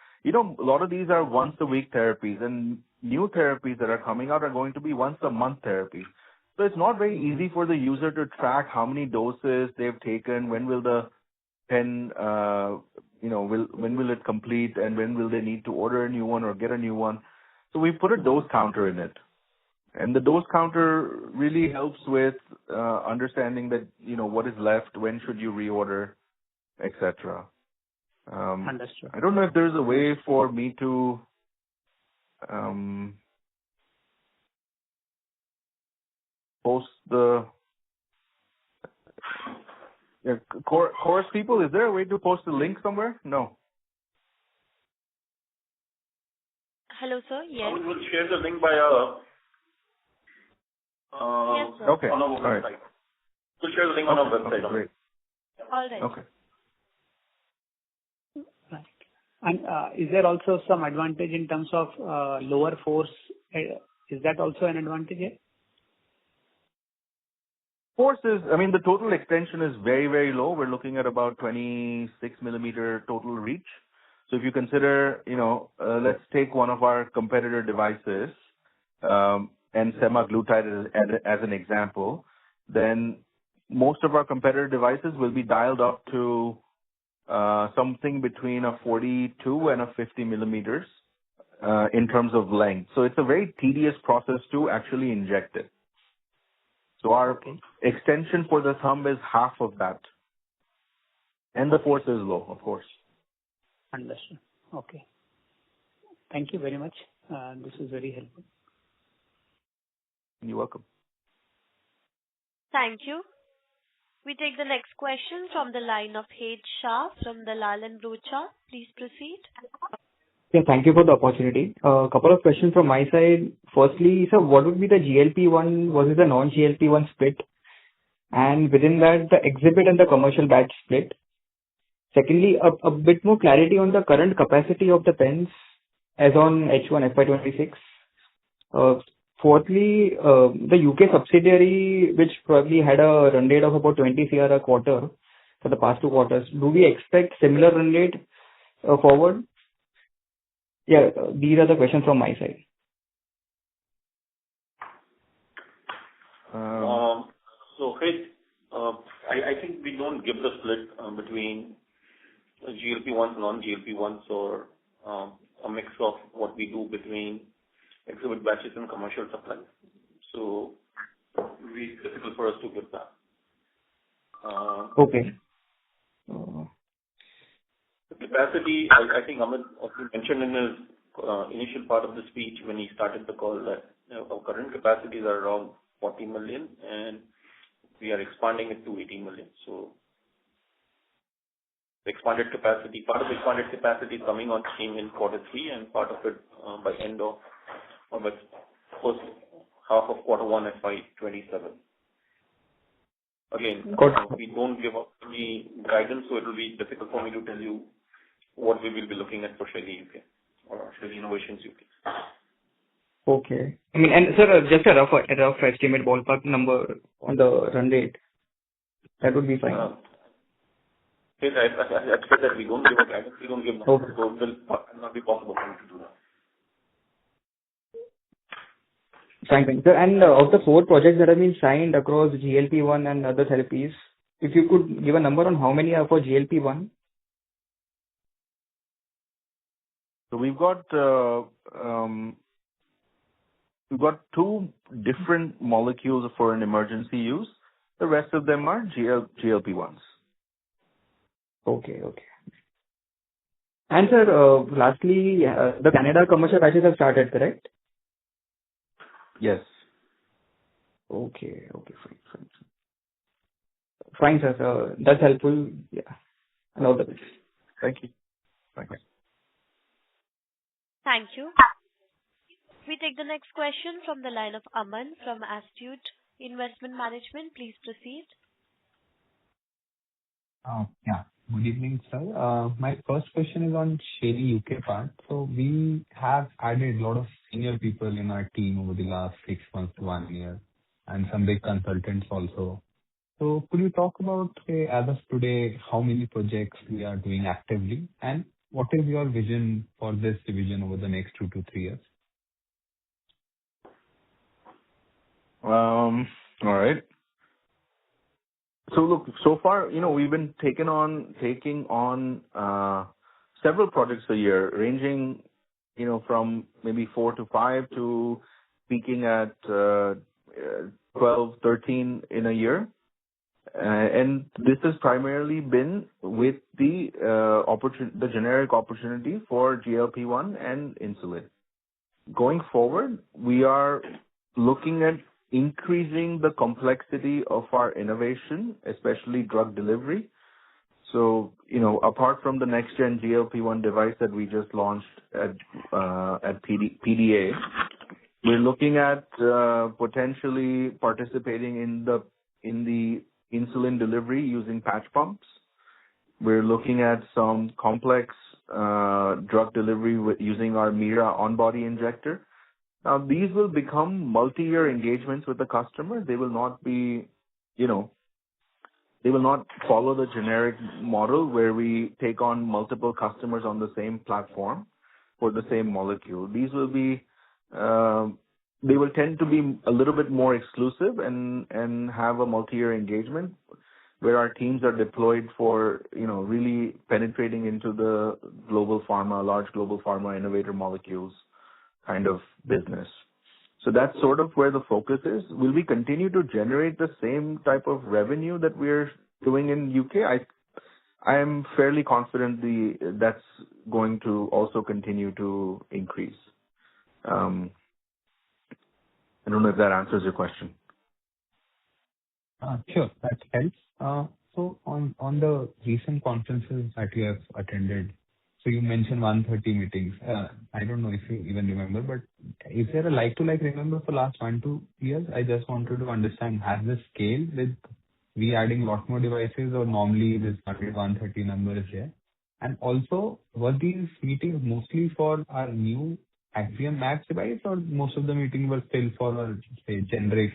lot of these are once a week therapies, and new therapies that are coming out are going to be once a month therapies. So it's not very easy for the user to track how many doses they've taken, when will the pen, when will it complete, and when will they need to order a new one or get a new one. So we put a dose counter in it. And the dose counter really helps with understanding that, what is left, when should you reorder, etc.
Understood.
I don't know if there's a way for me to post the course people. Is there a way to post the link somewhere? No.
Hello, sir. Yes.
We'll share the link by
yes, sir.
Okay.
on our website.
Right.
We'll share the link on our website.
Okay, great.
All right.
Okay.
Right. And is there also some advantage in terms of lower force? Is that also an advantage here?
Force is, the total extension is very, very low. We're looking at about 26 millimeter total reach. So if you consider, let's take one of our competitor devices, and semaglutide as an example, then most of our competitor devices will be dialed up to something between a 42 and a 50 millimeters in terms of length. So it's a very tedious process to actually inject it. So our extension for the thumb is half of that. And the force is low, of course.
Understood. Okay. Thank you very much. This is very helpful.
You're welcome.
Thank you. We take the next question from the line of H. Shah from Dalal & Broacha. Please proceed.
Yeah, thank you for the opportunity. A couple of questions from my side. Firstly, sir, what would be the GLP-1 versus the non-GLP-1 split? And within that, the exhibit and the commercial batch split. Secondly, a bit more clarity on the current capacity of the pens as on H1 FY26. Fourthly, the UK subsidiary, which probably had a run rate of about 20 CR a quarter for the past 2 quarters, do we expect similar run rate forward? Yeah, these are the questions from my side.
So, I think we don't give the split between GLP-1s, non-GLP-1s, or a mix of what we do between exhibit batches and commercial supplies. So, it's difficult for us to give that.
Okay.
The capacity, I think Amit also mentioned in his initial part of the speech when he started the call that our current capacities are around 40 million and we are expanding it to 80 million. So the expanded capacity, part of the expanded capacity is coming on stream in quarter 3 and part of it by end of or by first half of quarter 1 FY27. Again, we don't give up any guidance, so it will be difficult for me to tell you what we will be looking at for Shaily UK or Shaily Innovations UK.
Okay. And sir, just a rough estimate ballpark number on the run rate. That would be fine.
I said that we don't give a guidance, we don't give numbers, so it will not be possible for me to do that.
Fine. Sir, and of the 4 projects that have been signed across GLP-1 and other therapies, if you could give a number on how many are for GLP-1?
So we've got 2 different molecules for an emergency use. The rest of them are GLP-1s.
Okay. And sir, lastly, the Canada commercial batches have started, correct?
Yes.
Okay, fine. Fine, sir. That's helpful. Yeah. and all the best.
Thank you. Thanks.
Thank you. We take the next question from the line of Aman from Astute Investment Management. Please proceed.
Yeah. Good evening, sir. My first question is on Shaily UK part. So we have added a lot of senior people in our team over the last 6 months to 1 year, and some big consultants also. So could you talk about, say, as of today, how many projects we are doing actively, and what is your vision for this division over the next 2 to 3 years?
All right. So look, so far, we've been taking on several projects a year, ranging, from maybe 4 to 5 to peaking at 12, 13 in a year. And this has primarily been with the generic opportunity for GLP-1 and insulin. Going forward, we are looking at increasing the complexity of our innovation, especially drug delivery. So, apart from the next-gen GLP-1 device that we just launched at PDA, we're looking at potentially participating in the insulin delivery using patch pumps. We're looking at some complex drug delivery using our Mira on-body injector. Now, these will become multi-year engagements with the customer. They will not be, they will not follow the generic model where we take on multiple customers on the same platform for the same molecule. These will be, they will tend to be a little bit more exclusive and have a multi-year engagement where our teams are deployed for, really penetrating into the large global pharma innovator molecules kind of business. So that's sort of where the focus is. Will we continue to generate the same type of revenue that we're doing in UK? I am fairly confident that's going to also continue to increase. I don't know if that answers your question.
Sure, that helps. So on the recent conferences that you have attended, so you mentioned 130 meetings. I don't know if you even remember, but is there a like-to-like remember for last 1-2 years? I just wanted to understand, has this scaled with we adding a lot more devices, or normally this 130 number is here? And also, were these meetings mostly for our new Axiom Max device, or most of the meetings were still for our, say, generic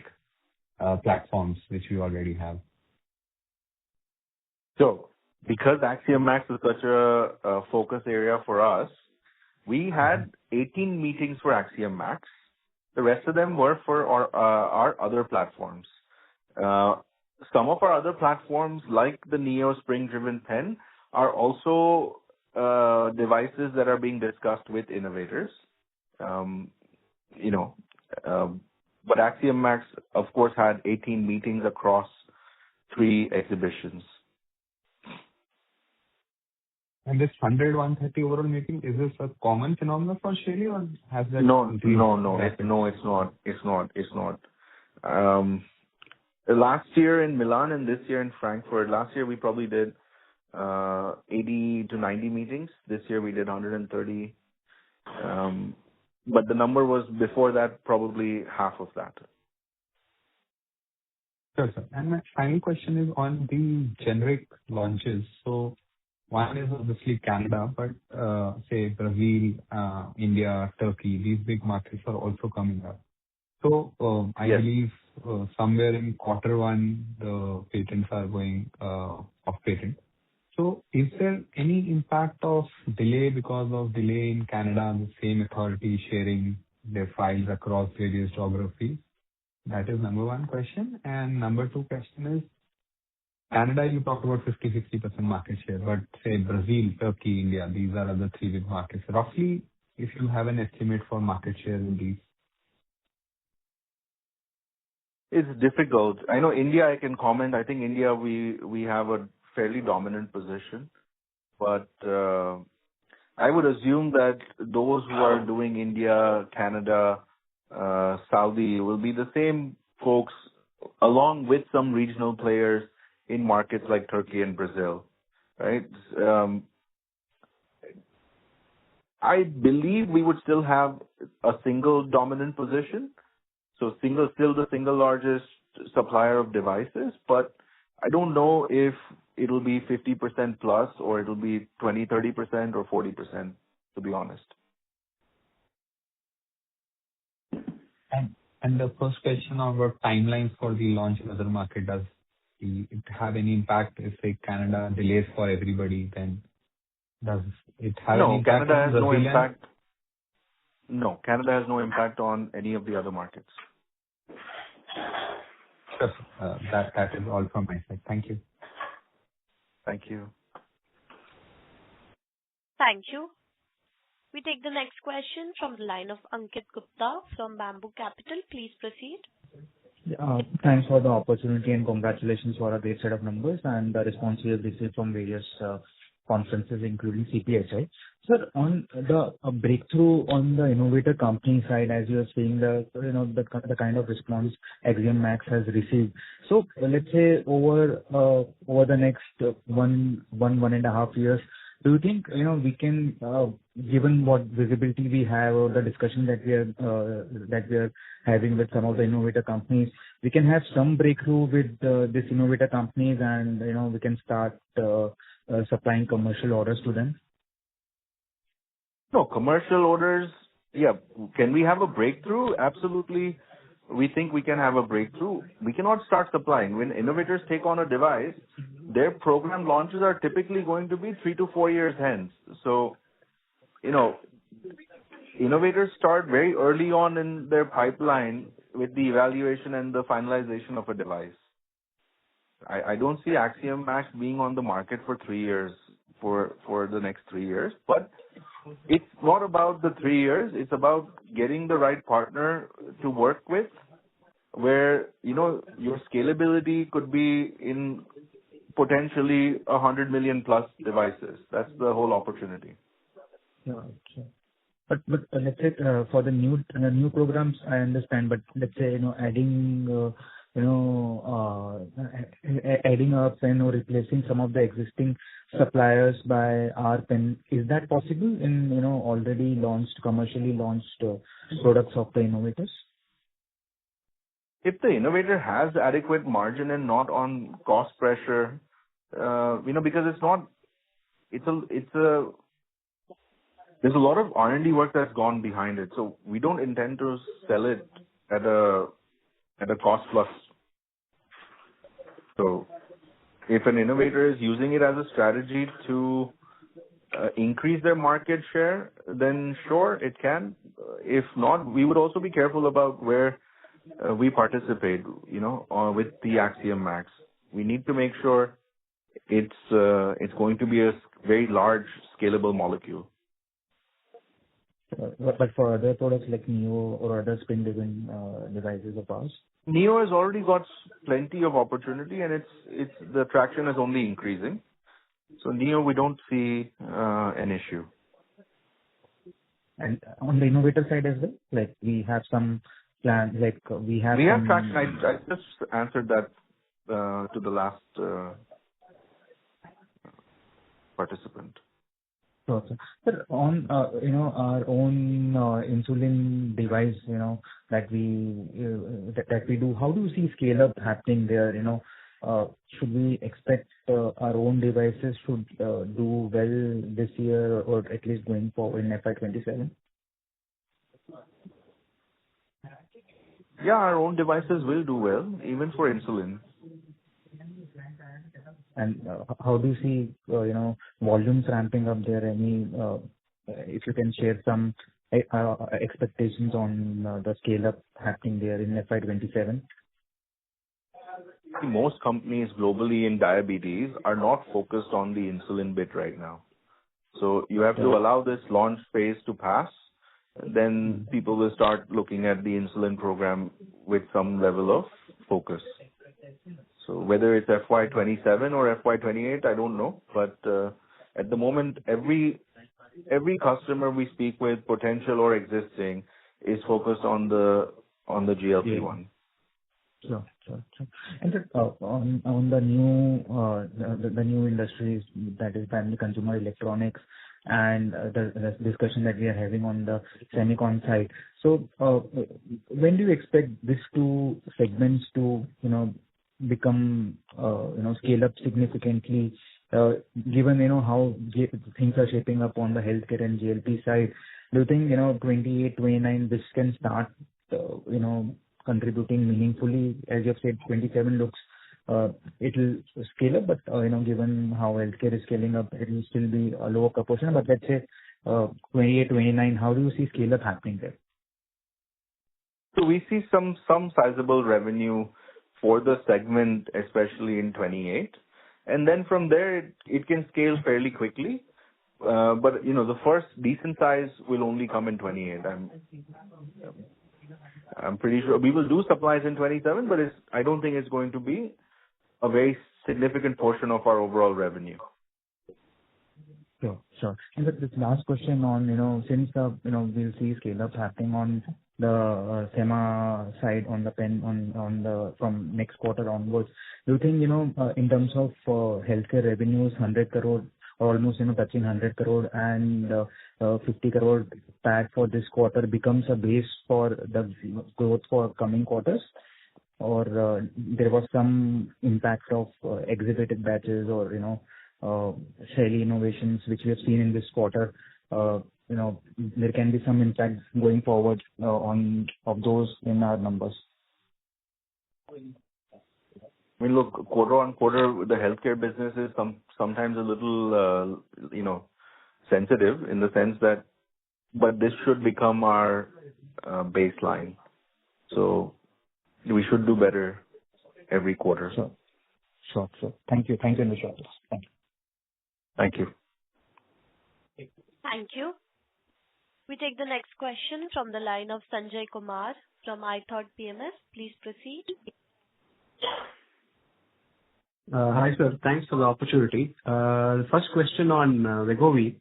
platforms which we already have?
So, because Axiom Max is such a focus area for us, we had 18 meetings for Axiom Max. The rest of them were for our other platforms. Some of our other platforms, like the Neo spring-driven pen, are also devices that are being discussed with innovators. But Axiom Max, of course, had 18 meetings across 3 exhibitions.
And this 130 overall meeting, is this a common phenomenon for Shaily, or has that
No,
increased?
No, it's not. Last year in Milan and this year in Frankfurt. Last year we probably did 80 to 90 meetings. This year we did 130. But the number was before that probably half of that.
Sure, sir. And my final question is on the generic launches. So one is obviously Canada, but say Brazil, India, Turkey, these big markets are also coming up. So I believe somewhere in Q1, the patents are going off patent. So is there any impact of delay because of delay in Canada, the same authority sharing their files across various geographies? That is number one question. And number two question is, Canada, you talked about 50-60% market share, but say Brazil, Turkey, India, these are other 3 big markets. Roughly, if you have an estimate for market share in these.
It's difficult. I know India, I can comment. I think India, we have a fairly dominant position. But I would assume that those who are doing India, Canada, Saudi will be the same folks, along with some regional players in markets like Turkey and Brazil. right? I believe we would still have a single dominant position. So still the single largest supplier of devices, but I don't know if it'll be 50% plus or it'll be 20, 30% or 40%, to be honest.
And the first question about timelines for the launch in other market, does it have any impact if, say, Canada delays for everybody, then does it have any
No,
impact
Canada
on
has no
Brazil?
impact. No, Canada has no impact on any of the other markets.
Sure. That is all from my side. Thank you.
Thank you.
Thank you. We take the next question from the line of Ankit Gupta from Bamboo Capital. Please proceed.
Thanks for the opportunity and congratulations for a great set of numbers and the response we have received from various conferences, including CPHI. Sir, on the breakthrough on the innovator company side, as you are saying, the kind of response Axiom Max has received. So let's say over the next 1.5 years, do you think we can, given what visibility we have or the discussion that we are having with some of the innovator companies, we can have some breakthrough with this innovator companies and we can start supplying commercial orders to them?
No, commercial orders, yeah. Can we have a breakthrough? Absolutely. We think we can have a breakthrough. We cannot start supplying. When innovators take on a device, their program launches are typically going to be 3 to 4 years hence. So, innovators start very early on in their pipeline with the evaluation and the finalization of a device. I don't see Axiom Max being on the market for 3 years, for the next 3 years. But it's not about the 3 years. It's about getting the right partner to work with, where, your scalability could be in potentially 100 million plus devices. That's the whole opportunity.
Yeah, okay. But let's say for the new programs, I understand. But let's say adding adding up and replacing some of the existing suppliers by our pen, is that possible in already commercially launched products of the innovators?
If the innovator has adequate margin and not on cost pressure, because there's a lot of R&D work that's gone behind it. So we don't intend to sell it at a cost plus. So if an innovator is using it as a strategy to increase their market share, then sure, it can. If not, we would also be careful about where we participate, with the Axiom Max. We need to make sure it's going to be a very large scalable molecule.
But for other products like Neo or other spin-driven devices of ours?
Neo has already got plenty of opportunity, and the traction is only increasing. So Neo, we don't see an issue.
And on the innovator side as well, like we have some plans, like we have
traction. I just answered that to the last participant.
Sure, sir. Sir, on our own insulin device, that we do, how do you see scale up happening there? Should we expect our own devices should do well this year or at least going forward in FY27?
Yeah, our own devices will do well, even for insulin.
And how do you see, volumes ramping up there? If you can share some expectations on the scale up happening there in FY27?
Most companies globally in diabetes are not focused on the insulin bit right now. So you have to allow this launch phase to pass. Then people will start looking at the insulin program with some level of focus. So whether it's FY27 or FY28, I don't know. But at the moment, every customer we speak with, potential or existing, is focused on the GLP-1.
Sure. And sir, on the new industries, that is primarily consumer electronics and the discussion that we are having on the semicon side. So, when do you expect these two segments to, become, scale up significantly, given, how things are shaping up on the healthcare and GLP side? Do you think, 28, 29, this can start, contributing meaningfully? As you have said, 27 looks, it will scale up, but, given how healthcare is scaling up, it will still be a lower proportion. But let's say, 28, 29, how do you see scale up happening there?
So we see some sizable revenue for the segment, especially in 28. And then from there, it can scale fairly quickly. But, the first decent size will only come in 28. I'm pretty sure we will do supplies in 27, but I don't think it's going to be a very significant portion of our overall revenue.
Sure. And this last question on, since we'll see scale up happening on the SEMA side, on the pen, on the from next quarter onwards, do you think, in terms of healthcare revenues, 100 crore, or almost, touching 100 crore and 50 crore PAT for this quarter becomes a base for the growth for coming quarters? Or there was some impact of exhibited batches or, Shaily innovations which we have seen in this quarter, there can be some impact going forward of those in our numbers.
I mean, look, quarter on quarter, the healthcare business is sometimes a little, sensitive in the sense that, but this should become our baseline. So we should do better every quarter.
Sure. Thank you. Thank you, Mr. Thank you.
Thank you.
Thank you. We take the next question from the line of Sanjay Kumar from iThought PMS. Please proceed.
Hi, sir. Thanks for the opportunity. The first question on Wegovy.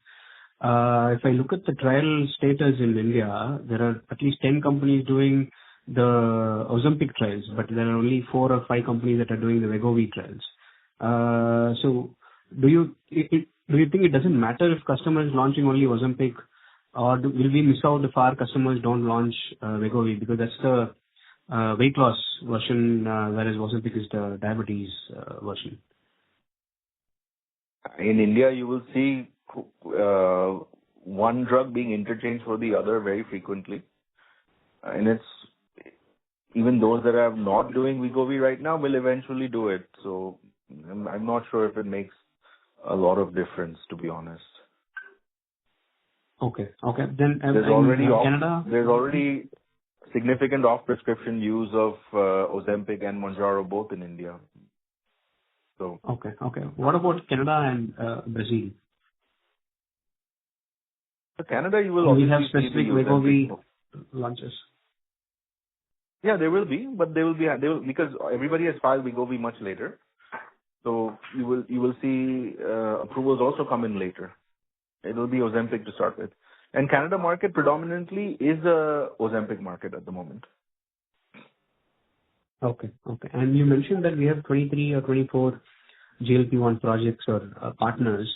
If I look at the trial status in India, there are at least 10 companies doing the Ozempic trials, but there are only 4 or 5 companies that are doing the Wegovy trials. So do you think it doesn't matter if customer is launching only Ozempic, or will we miss out if our customers don't launch Wegovy, because that's the weight loss version, whereas Ozempic is the diabetes version?
In India, you will see one drug being interchanged for the other very frequently. And even those that are not doing Wegovy right now will eventually do it. So I'm not sure if it makes a lot of difference, to be honest.
Okay. Then
there's already significant off-prescription use of Ozempic and Mounjaro both in India. So
Okay. What about Canada and Brazil?
For Canada, you will
Do we
obviously
have specific
see the
Wegovy launches?
Yeah, there will be, but they will because everybody has filed Wegovy much later. So you will see approvals also come in later. It will be Ozempic to start with. And Canada market predominantly is a Ozempic market at the moment.
Okay. And you mentioned that we have 23 or 24 GLP-1 projects or partners.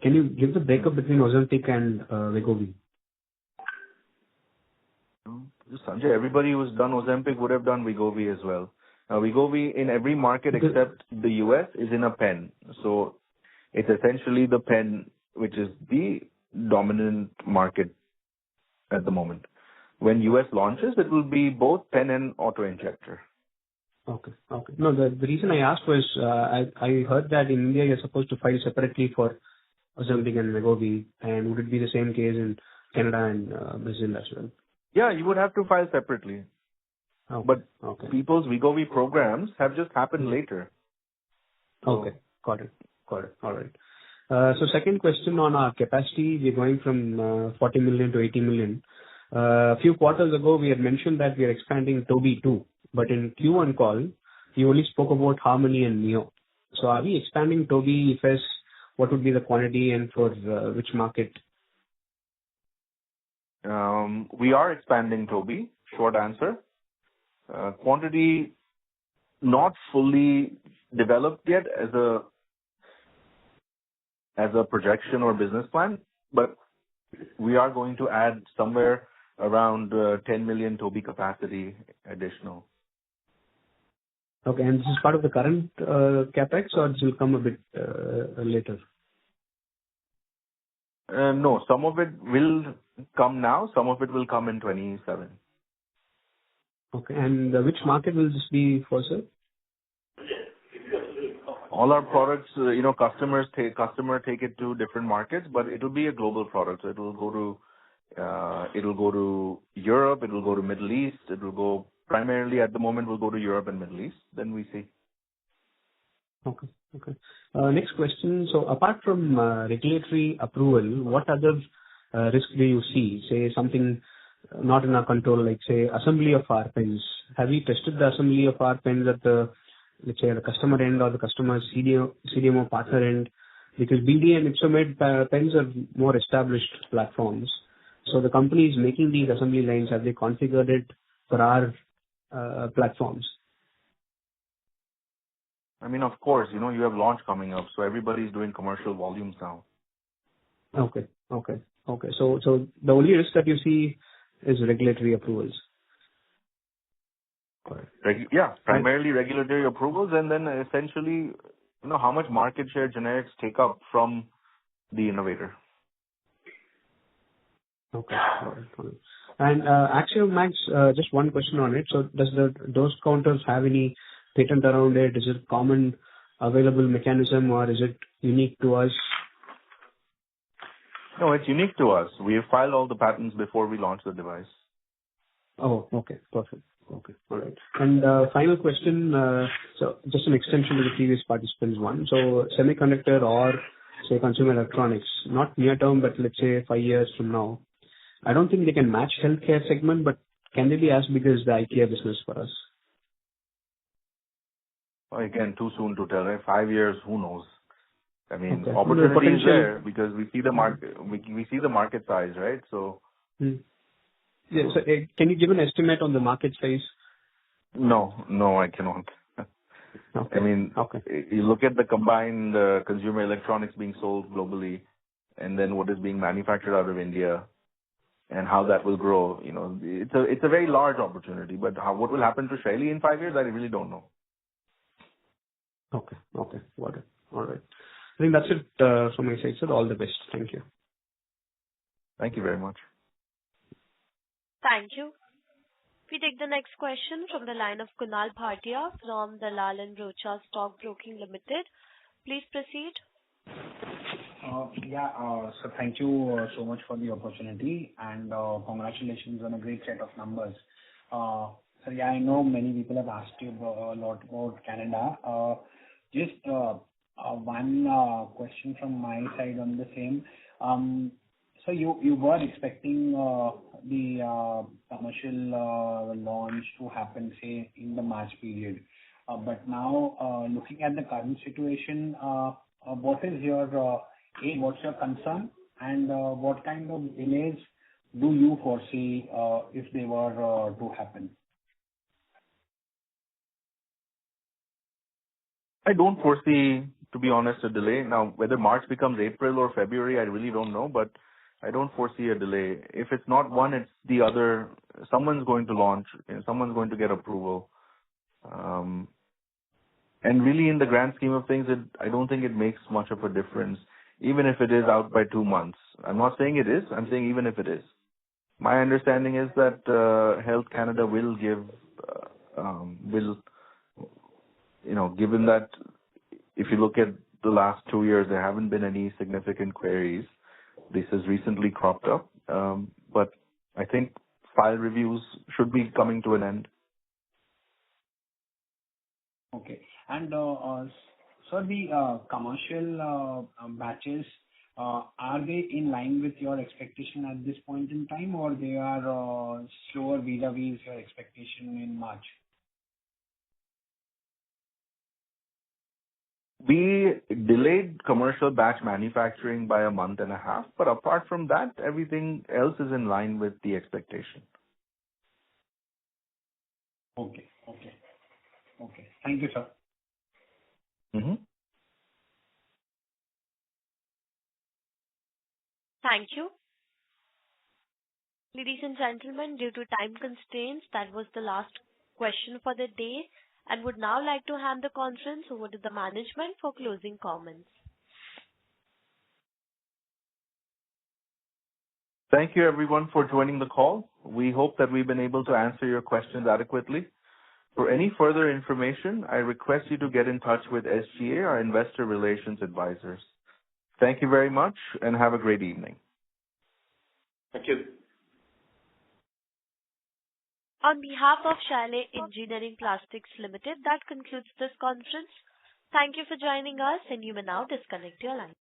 Can you give the breakup between Ozempic and Wegovy?
Sanjay, everybody who's done Ozempic would have done Wegovy as well. Now, Wegovy in every market except the US is in a pen. So it's essentially the pen which is the dominant market at the moment. When US launches, it will be both pen and auto-injector.
Okay. No, the reason I asked was I heard that in India you're supposed to file separately for Ozempic and Wegovy, and would it be the same case in Canada and Brazil as well?
Yeah, you would have to file separately.
Okay.
But people's Wegovy programs have just happened later.
Okay, got it. All right. So second question on our capacity, we're going from 40 million to 80 million. A few quarters ago, we had mentioned that we are expanding Toby 2, but in Q1 call, you only spoke about Harmony and Neo. So are we expanding Toby? If yes, what would be the quantity and for which market?
We are expanding Toby, short answer. Quantity not fully developed yet as a projection or business plan, but we are going to add somewhere around 10 million Toby capacity additional.
Okay. And this is part of the current capex, or this will come a bit later?
No, some of it will come now, some of it will come in 27.
Okay. And which market will this be for, sir?
All our products, customer take it to different markets, but it will be a global product. So it will go to Europe, it will go to Middle East, it will go primarily at the moment will go to Europe and Middle East. Then we see.
Okay. Okay. Next question. So apart from regulatory approval, what other risk do you see? Say something not in our control, like say assembly of our pens. Have you tested the assembly of our pens at the, let's say, the customer end or the customer's CDMO partner end? Because BD and Ipsomed pens are more established platforms. So the companies making these assembly lines, have they configured it for our platforms?
I mean, of course, you have launch coming up, so everybody's doing commercial volumes now.
Okay. Okay. Okay. So the only risk that you see is regulatory approvals.
Primarily regulatory approvals, and then essentially, how much market share generics take up from the innovator.
Okay. Got it. And Axiom Max, just one question on it. So does the dose counters have any patent around it? Is it common available mechanism, or is it unique to us?
No, it's unique to us. We have filed all the patents before we launch the device.
Oh, okay. Perfect. Okay. All right. And final question, so just an extension to the previous participant's one. So semiconductor or, say, consumer electronics, not near term, but let's say 5 years from now, I don't think they can match healthcare segment, but can they be as big as the IKEA business for us?
Again, too soon to tell, right? 5 years, who knows? I mean,
Okay.
opportunity is there because we see the market, we see the market size, right? So.
Yeah. So can you give an estimate on the market size?
No, I cannot.
Okay.
I mean, you look at the combined consumer electronics being sold globally, and then what is being manufactured out of India, and how that will grow. It's a very large opportunity. But what will happen to Shaily in 5 years, I really don't know.
Okay. Got it. All right. I think that's it from my side, sir. All the best. Thank you.
Thank you very much.
Thank you. We take the next question from the line of Kunal Bhatia from Dalal & Broacha Stock Broking Limited. Please proceed.
So thank you so much for the opportunity, and congratulations on a great set of numbers. So I know many people have asked you a lot about Canada. Just one question from my side on the same. So you were expecting the commercial launch to happen, say, in the March period. But now, looking at the current situation, what is what's your concern, and what kind of delays do you foresee if they were to happen?
I don't foresee, to be honest, a delay. Now, whether March becomes April or February, I really don't know, but I don't foresee a delay. If it's not one, it's the other. Someone's going to launch, someone's going to get approval. And really, in the grand scheme of things, I don't think it makes much of a difference, even if it is out by 2 months. I'm not saying it is. I'm saying even if it is. My understanding is that Health Canada will give, given that if you look at the last 2 years, there haven't been any significant queries. This has recently cropped up, but I think file reviews should be coming to an end.
Okay. And so the commercial batches, are they in line with your expectation at this point in time, or they are slower vis-a-vis your expectation in March?
We delayed commercial batch manufacturing by a month and a half, but apart from that, everything else is in line with the expectation.
Okay. Thank you, sir.
Thank you. Ladies and gentlemen, due to time constraints, that was the last question for the day, and would now like to hand the conference over to the management for closing comments.
Thank you, everyone, for joining the call. We hope that we've been able to answer your questions adequately. For any further information, I request you to get in touch with SGA, our investor relations advisors. Thank you very much, and have a great evening.
Thank you.
On behalf of Shaily Engineering Plastics Limited, that concludes this conference. Thank you for joining us, and you may now disconnect your line.